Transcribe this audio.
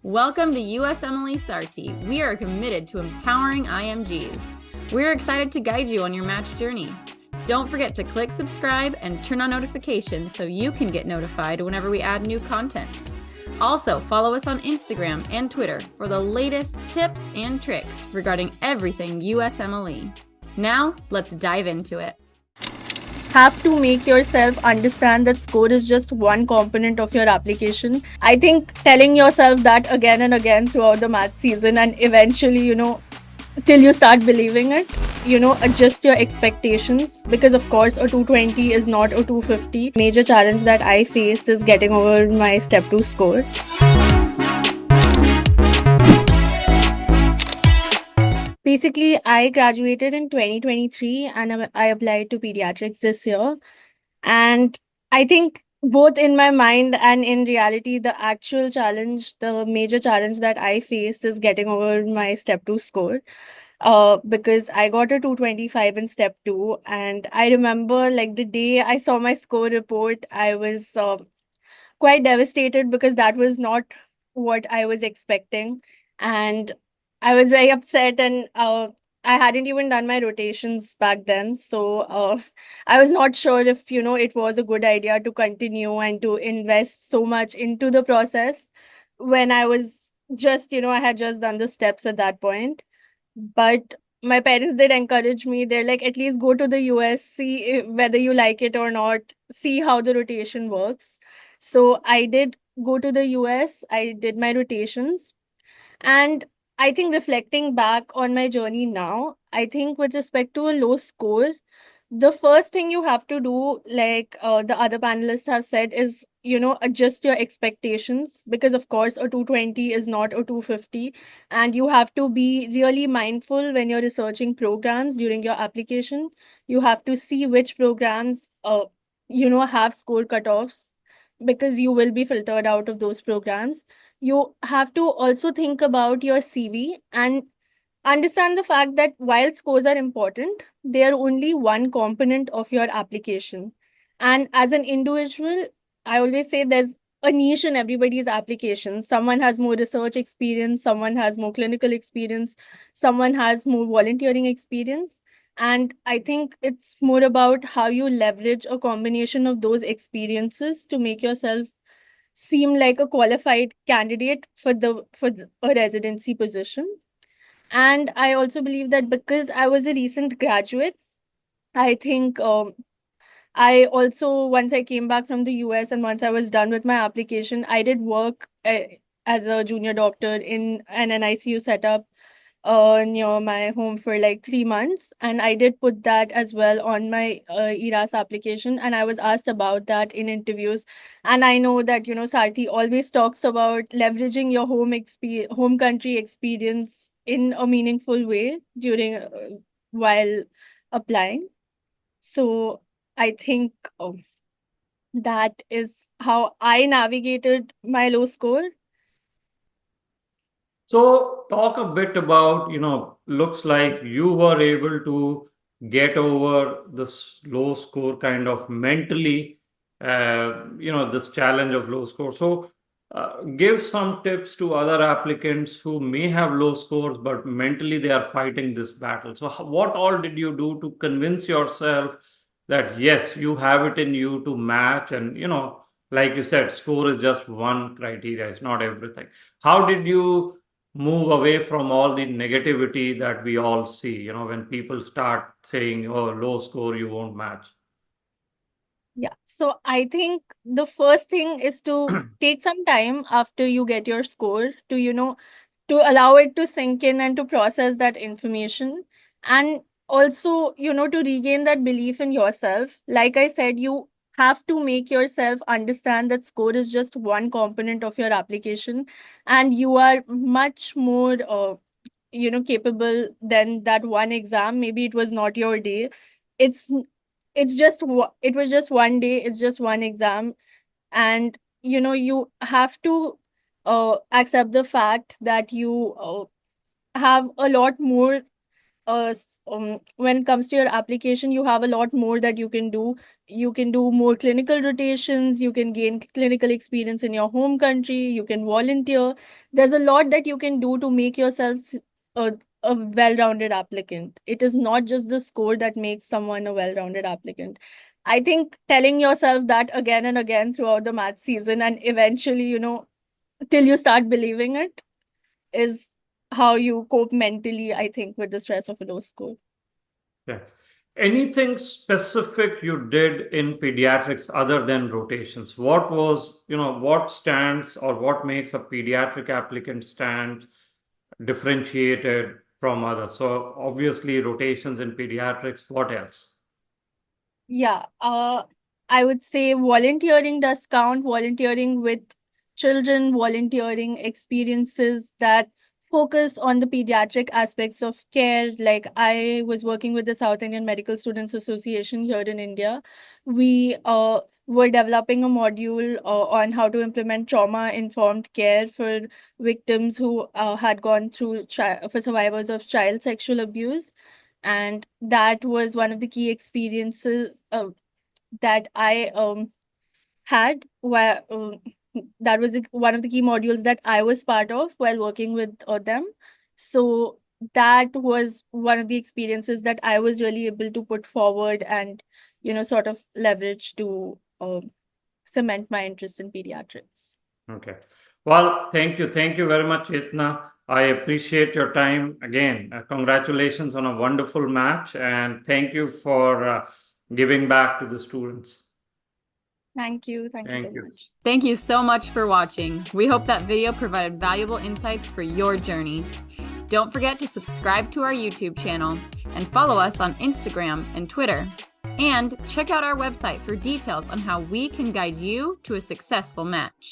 Welcome to USMLE SARTI. We are committed to empowering IMGs. We're excited to guide you on your match journey. Don't forget to click subscribe and turn on notifications so you can get notified whenever we add new content. Also, follow us on Instagram and Twitter for the latest tips and tricks regarding everything USMLE. Now, let's dive into it. Have to make yourself understand that score is just one component of your application. I think telling yourself that again and again throughout the math season and eventually, till you start believing it, adjust your expectations because, of course, a 220 is not a 250. Major challenge that I faced is getting over my step 2 score. Basically, I graduated in 2023 and I applied to pediatrics this year. And I think both in my mind and in reality, the actual challenge, the major challenge that I faced is getting over my step 2 score. Because I got a 225 in step 2. And I remember like the day I saw my score report, I was quite devastated because that was not what I was expecting. And I was very upset, and I hadn't even done my rotations back then. So I was not sure if, it was a good idea to continue and to invest so much into the process when I was just, I had just done the steps at that point. But my parents did encourage me. They're like, at least go to the US, see whether you like it or not, see how the rotation works. So I did go to the US, I did my rotations. And I think reflecting back on my journey now, I think with respect to a low score, the first thing you have to do, like the other panelists have said, is adjust your expectations because, of course, a 220 is not a 250, and you have to be really mindful when you're researching programs during your application. You have to see which programs have score cutoffs because you will be filtered out of those programs. You have to also think about your CV and understand the fact that while scores are important, they are only one component of your application. And as an individual, I always say there's a niche in everybody's application. Someone has more research experience, someone has more clinical experience, someone has more volunteering experience. And I think it's more about how you leverage a combination of those experiences to make yourself seem like a qualified candidate a residency position. And I also believe that because I was a recent graduate, I think I also, once I came back from the US and once I was done with my application, I did work as a junior doctor in an NICU setup near my home for like 3 months. And I did put that as well on my ERAS application. And I was asked about that in interviews. And I know that, Sarthi always talks about leveraging your home country experience in a meaningful way during while applying. So I think that is how I navigated my low score. So, talk a bit about, looks like you were able to get over this low score kind of mentally, this challenge of low score. So, give some tips to other applicants who may have low scores, but mentally they are fighting this battle. So, what all did you do to convince yourself that yes, you have it in you to match? And, like you said, score is just one criteria, it's not everything. How did you move away from all the negativity that we all see, when people start saying, oh, low score, you won't match? Yeah. So I think the first thing is to take some time after you get your score to, to allow it to sink in and to process that information. And also, to regain that belief in yourself. Like I said, you have to make yourself understand that score is just one component of your application, and you are much more, capable than that one exam. Maybe it was not your day. It's it was just one day, it's just one exam. And you have to accept the fact that you have a lot more when it comes to your application, you have a lot more that you can do. You can do more clinical rotations, you can gain clinical experience in your home country, you can volunteer. There's a lot that you can do to make yourself a, a well-rounded applicant. It is not just the score that makes someone a well-rounded applicant. I think telling yourself that again and again throughout the math season, and eventually, till you start believing it, is how you cope mentally, I think, with the stress of a low score. Yeah. Anything specific you did in pediatrics other than rotations? What was, what stands or what makes a pediatric applicant stand differentiated from others? So obviously rotations in pediatrics, what else? Yeah, I would say volunteering does count. Volunteering with children, volunteering experiences that focus on the pediatric aspects of care. Like I was working with the South Indian Medical Students Association here in India. We were developing a module on how to implement trauma-informed care for victims who had gone through for survivors of child sexual abuse. And that was one of the key experiences that I had, where that was one of the key modules that I was part of while working with them. So that was one of the experiences that I was really able to put forward and sort of leverage to cement my interest in pediatrics. Okay. Well, thank you. Thank you very much, Chetna. I appreciate your time. Again, congratulations on a wonderful match, and thank you for giving back to the students. Thank you. Thank you so Thank you. much. Thank you so much for watching. We hope that video provided valuable insights for your journey. Don't forget to subscribe to our YouTube channel and follow us on Instagram and Twitter. And check out our website for details on how we can guide you to a successful match.